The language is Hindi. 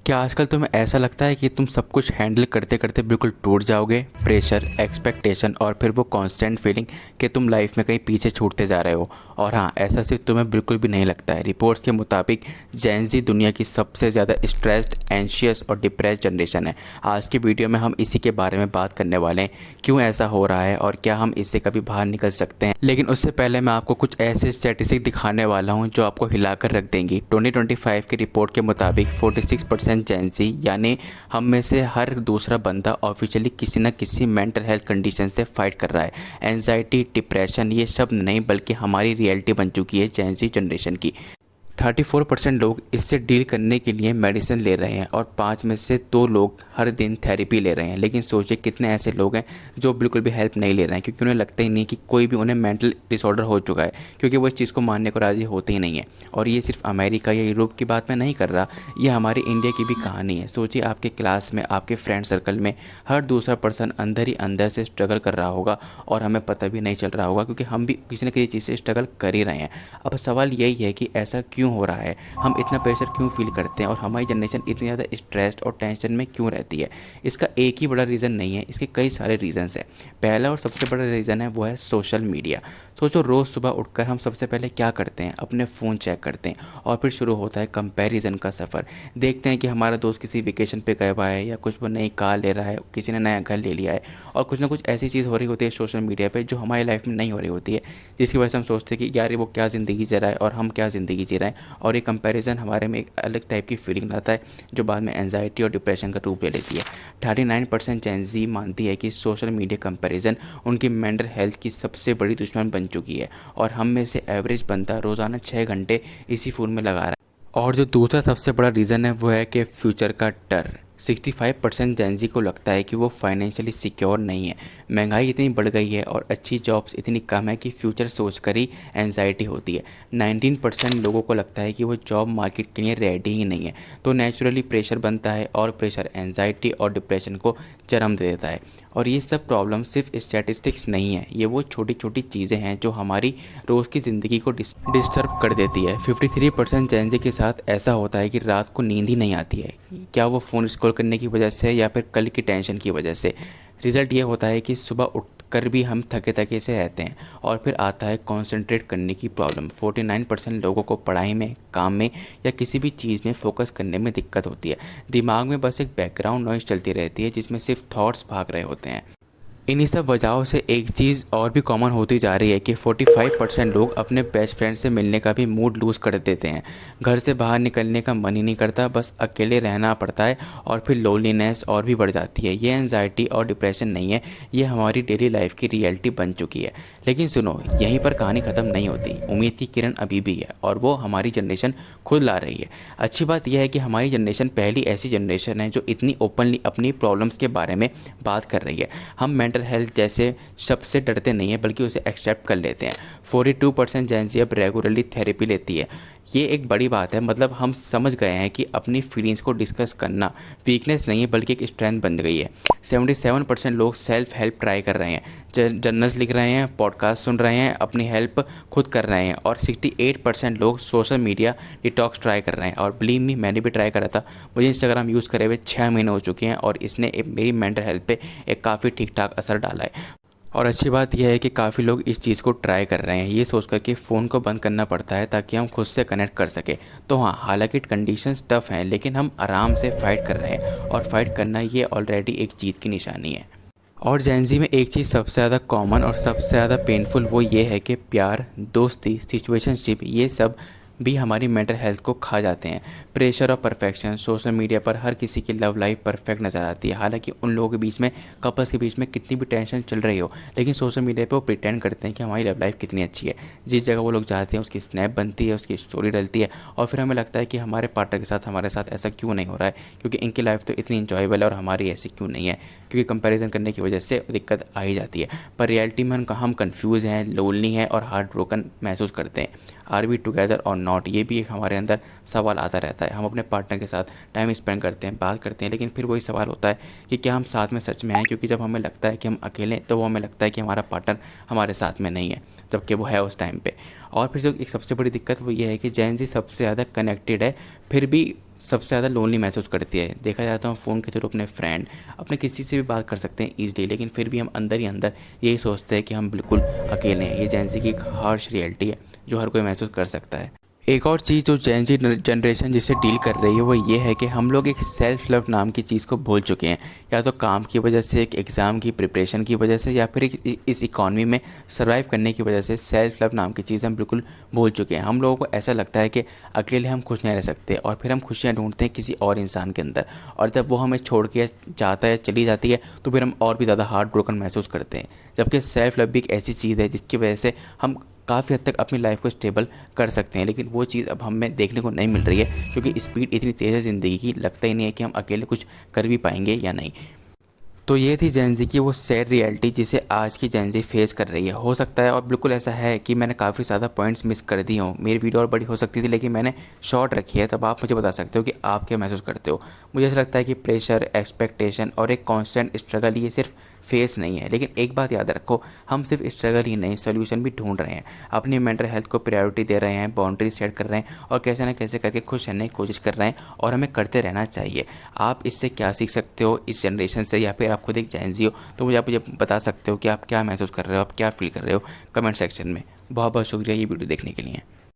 क्या आजकल तुम्हें ऐसा लगता है कि तुम सब कुछ हैंडल करते करते बिल्कुल टूट जाओगे? प्रेशर, एक्सपेक्टेशन और फिर वो कांस्टेंट फीलिंग कि तुम लाइफ में कहीं पीछे छूटते जा रहे हो। और हाँ, ऐसा सिर्फ तुम्हें बिल्कुल भी नहीं लगता है। रिपोर्ट्स के मुताबिक जेन ज़ी दुनिया की सबसे ज़्यादा स्ट्रेस्ड, एंशियस और डिप्रेस्ड जनरेशन है। आज की वीडियो में हम इसी के बारे में बात करने वाले हैं, क्यों ऐसा हो रहा है और क्या हम इससे कभी बाहर निकल सकते हैं। लेकिन उससे पहले मैं आपको कुछ ऐसे स्टैटिस्टिक दिखाने वाला हूँ जो आपको हिलाकर रख देंगी। 2025 की रिपोर्ट के मुताबिक 46% जेन ज़ी यानी हम में से हर दूसरा बंदा ऑफिशियली किसी न किसी मेंटल हेल्थ कंडीशन से फाइट कर रहा है। एंजाइटी, डिप्रेशन ये शब्द नहीं बल्कि हमारी रियलिटी बन चुकी है जेन ज़ी जनरेशन की। 34% लोग इससे डील करने के लिए मेडिसिन ले रहे हैं और 5 में से 2 लोग हर दिन थेरेपी ले रहे हैं। लेकिन सोचिए कितने ऐसे लोग हैं जो बिल्कुल भी हेल्प नहीं ले रहे हैं, क्योंकि उन्हें लगता ही नहीं कि कोई भी उन्हें मेंटल डिसऑर्डर हो चुका है, क्योंकि वो इस चीज़ को मानने को राज़ी होते ही नहीं है। और ये सिर्फ अमेरिका या यूरोप की बात मैं नहीं कर रहा, ये हमारी इंडिया की भी कहानी है। सोचिए आपके क्लास में, आपके फ्रेंड सर्कल में हर दूसरा पर्सन अंदर ही अंदर से स्ट्रगल कर रहा होगा और हमें पता भी नहीं चल रहा होगा, क्योंकि हम भी किसी न किसी चीज़ से स्ट्रगल कर ही रहे हैं। अब सवाल यही है कि ऐसा क्यों हो रहा है, हम इतना प्रेशर क्यों फील करते हैं और हमारी जनरेशन इतनी ज़्यादा स्ट्रेस्ड और टेंशन में क्यों रहती है। इसका एक ही बड़ा रीज़न नहीं है, इसके कई सारे रीज़न्स हैं। पहला और सबसे बड़ा रीज़न है वो है सोशल मीडिया। सोचो, रोज़ सुबह उठकर हम सबसे पहले क्या करते हैं? अपने फ़ोन चेक करते हैं और फिर शुरू होता है कंपैरिजन का सफ़र। देखते हैं कि हमारा दोस्त किसी वेकेशन पे गया हुआ है या कुछ वो नई कार ले रहा है, किसी ने नया घर ले लिया है, और कुछ ना कुछ ऐसी चीज़ हो रही होती है सोशल मीडिया पे जो हमारी लाइफ में नहीं हो रही होती है, जिसकी वजह से हम सोचते हैं कि यार वो क्या ज़िंदगी जी रहा है और हम क्या ज़िंदगी जी रहे हैं। और ये कंपैरिजन हमारे में एक अलग टाइप की फीलिंग लाता है जो बाद में एंजाइटी और डिप्रेशन का रूप ले लेती है। 39% जेन ज़ी मानती है कि सोशल मीडिया कंपैरिजन उनकी मेंटल हेल्थ की सबसे बड़ी दुश्मन बन चुकी है, और हम में से एवरेज बंदा रोज़ाना 6 घंटे इसी फ़ोन में लगा रहा है। और जो दूसरा सबसे बड़ा रीज़न है वो है कि फ्यूचर का डर। 65% जेन ज़ी को लगता है कि वो फाइनेंशियली सिक्योर नहीं है। महंगाई इतनी बढ़ गई है और अच्छी जॉब्स इतनी कम है कि फ्यूचर सोचकर ही एंजाइटी होती है। 19% लोगों को लगता है कि वो जॉब मार्केट के लिए रेडी ही नहीं है, तो नेचुरली प्रेशर बनता है और प्रेशर एंजाइटी और डिप्रेशन को जन्म दे देता है। और ये सब प्रॉब्लम सिर्फ स्टैटिस्टिक्स नहीं है, ये वो छोटी छोटी चीज़ें हैं जो हमारी रोज़ की ज़िंदगी को डिस्टर्ब कर देती है। 53% जेन ज़ी के साथ ऐसा होता है कि रात को नींद ही नहीं आती है। क्या वो फ़ोन स्क्रॉल करने की वजह से या फिर कल की टेंशन की वजह से? रिज़ल्ट ये होता है कि सुबह उठकर भी हम थके थके से रहते हैं। और फिर आता है कॉन्सेंट्रेट करने की प्रॉब्लम। 49% लोगों को पढ़ाई में, काम में या किसी भी चीज़ में फोकस करने में दिक्कत होती है। दिमाग में बस एक बैकग्राउंड नॉइज़ चलती रहती है जिसमें सिर्फ थॉट्स भाग रहे होते हैं। इन्हीं सब वजहों से एक चीज़ और भी कॉमन होती जा रही है कि 45% लोग अपने बेस्ट फ्रेंड से मिलने का भी मूड लूज़ कर देते हैं। घर से बाहर निकलने का मन ही नहीं करता, बस अकेले रहना पड़ता है और फिर लोनलीनेस और भी बढ़ जाती है। ये एंजाइटी और डिप्रेशन नहीं है, ये हमारी डेली लाइफ की रियलिटी बन चुकी है। लेकिन सुनो, यहीं पर कहानी ख़त्म नहीं होती। उम्मीद की किरण अभी भी है और वो हमारी जनरेशन खुद ला रही है। अच्छी बात यह है कि हमारी जनरेशन पहली ऐसी जनरेशन है जो इतनी ओपनली अपनी प्रॉब्लम्स के बारे में बात कर रही है। हम मेंटल हेल्थ जैसे शब्द से डरते नहीं है बल्कि उसे एक्सेप्ट कर लेते हैं। 42% जेन ज़ी अब रेगुलरली थेरेपी लेती है। ये एक बड़ी बात है, मतलब हम समझ गए हैं कि अपनी फीलिंग्स को डिस्कस करना वीकनेस नहीं है बल्कि एक स्ट्रेंथ बन गई है। 77% लोग सेल्फ हेल्प ट्राई कर रहे हैं, जर्नल्स लिख रहे हैं, पॉडकास्ट सुन रहे हैं, अपनी हेल्प खुद कर रहे हैं। और 68% लोग सोशल मीडिया डिटॉक्स ट्राई कर रहे हैं। और बिलीव मी, मैंने भी ट्राई करा था। मुझे इंस्टाग्राम यूज़ करे हुए 6 महीने हो चुके हैं और इसने मेरी मेंटल हेल्थ पे एक काफ़ी ठीक ठाक असर डाला है। और अच्छी बात यह है कि काफ़ी लोग इस चीज़ को ट्राई कर रहे हैं, ये सोचकर कि फ़ोन को बंद करना पड़ता है ताकि हम खुद से कनेक्ट कर सकें। तो हाँ, हालांकि कंडीशंस टफ हैं, लेकिन हम आराम से फ़ाइट कर रहे हैं और फाइट करना ये ऑलरेडी एक जीत की निशानी है। और जेन ज़ी में एक चीज़ सबसे ज़्यादा कॉमन और सबसे ज़्यादा पेनफुल वो ये है कि प्यार, दोस्ती, सिचुएशनशिप ये सब भी हमारी मेंटल हेल्थ को खा जाते हैं। प्रेशर और परफेक्शन। सोशल मीडिया पर हर किसी की लव लाइफ परफेक्ट नज़र आती है, हालांकि उन लोगों के बीच में, कपल्स के बीच में कितनी भी टेंशन चल रही हो, लेकिन सोशल मीडिया पे वो प्रिटेंड करते हैं कि हमारी लव लाइफ कितनी अच्छी है। जिस जगह वो लोग जाते हैं उसकी स्नैप बनती है, उसकी स्टोरी डलती है, और फिर हमें लगता है कि हमारे पार्टनर के साथ हमारे साथ ऐसा क्यों नहीं हो रहा है, क्योंकि इनकी लाइफ तो इतनी इंजॉयबल है और हमारी ऐसी क्यों नहीं है, क्योंकि कंपैरिजन करने की वजह से दिक्कत आ ही जाती है। पर रियलिटी में हम कन्फ्यूज़ हैं, लोनली हैं और हार्ट ब्रोकन महसूस करते हैं। आर वी टुगेदर और नॉट, ये भी एक हमारे अंदर सवाल आता रहता है। हम अपने पार्टनर के साथ टाइम स्पेंड करते हैं, बात करते हैं, लेकिन फिर वही सवाल होता है कि क्या हम साथ में सच में हैं, क्योंकि जब हमें लगता है कि हम अकेले हैं तो वो हमें लगता है कि हमारा पार्टनर हमारे साथ में नहीं है, जबकि वो है उस टाइम पे। और फिर जो एक सबसे बड़ी दिक्कत वो ये है कि जेन ज़ी सबसे ज़्यादा कनेक्टेड है, फिर भी सबसे ज़्यादा लोनली महसूस करती है। देखा जाए तो हम फ़ोन के थ्रू अपने फ्रेंड, अपने किसी से भी बात कर सकते हैं ईज़िली, लेकिन फिर भी हम अंदर ही अंदर यही सोचते हैं कि हम बिल्कुल अकेले हैं। ये जेन ज़ी की एक हार्श रियलिटी है जो हर कोई महसूस कर सकता है। एक और चीज़ जो जेन ज़ी जनरेशन जिससे डील कर रही है वो ये है कि हम लोग एक सेल्फ लव नाम की चीज़ को भूल चुके हैं। या तो काम की वजह से, एक एग्ज़ाम की प्रिपरेशन की वजह से, या फिर इस इकॉनमी में सर्वाइव करने की वजह से सेल्फ लव नाम की चीज़ हम बिल्कुल भूल चुके हैं। हम लोगों को ऐसा लगता है कि अकेले हम खुश नहीं रह सकते, और फिर हम खुशियाँ ढूंढते हैं किसी और इंसान के अंदर, और जब वो हमें छोड़ के जाता है, चली जाती है, तो फिर हम और भी ज़्यादा हार्ट ब्रोकन महसूस करते हैं। जबकि सेल्फ लव भी एक ऐसी चीज़ है जिसकी वजह से हम काफ़ी हद तक अपनी लाइफ को स्टेबल कर सकते हैं, लेकिन वो चीज़ अब हमें देखने को नहीं मिल रही है, क्योंकि स्पीड इतनी तेज़ है ज़िंदगी की, लगता ही नहीं है कि हम अकेले कुछ कर भी पाएंगे या नहीं। तो ये थी जेन ज़ी की वो सैड रियलिटी जिसे आज की जेन ज़ी फेस कर रही है। हो सकता है और बिल्कुल ऐसा है कि मैंने काफ़ी ज़्यादा पॉइंट्स मिस कर दिए हों, मेरी वीडियो और बड़ी हो सकती थी, लेकिन मैंने शॉर्ट रखी है। तब आप मुझे बता सकते हो कि आप क्या महसूस करते हो। मुझे ऐसा लगता है कि प्रेशर, एक्सपेक्टेशन और एक कॉन्स्टेंट स्ट्रगल ये सिर्फ फेस नहीं है, लेकिन एक बात याद रखो, हम सिर्फ स्ट्रगल ही नहीं, सोल्यूशन भी ढूंढ रहे हैं। अपनी मेंटल हेल्थ को प्रायोरिटी दे रहे हैं, बाउंड्री सेट कर रहे हैं, और कैसे ना कैसे करके खुश रहने की कोशिश कर रहे हैं, और हमें करते रहना चाहिए। आप इससे क्या सीख सकते हो इस जनरेशन से, या फिर आप खुद एक जेन ज़ी हो, तो मुझे बता सकते हो कि आप क्या महसूस कर रहे हो, आप क्या फील कर रहे हो कमेंट सेक्शन में। बहुत बहुत शुक्रिया ये वीडियो देखने के लिए।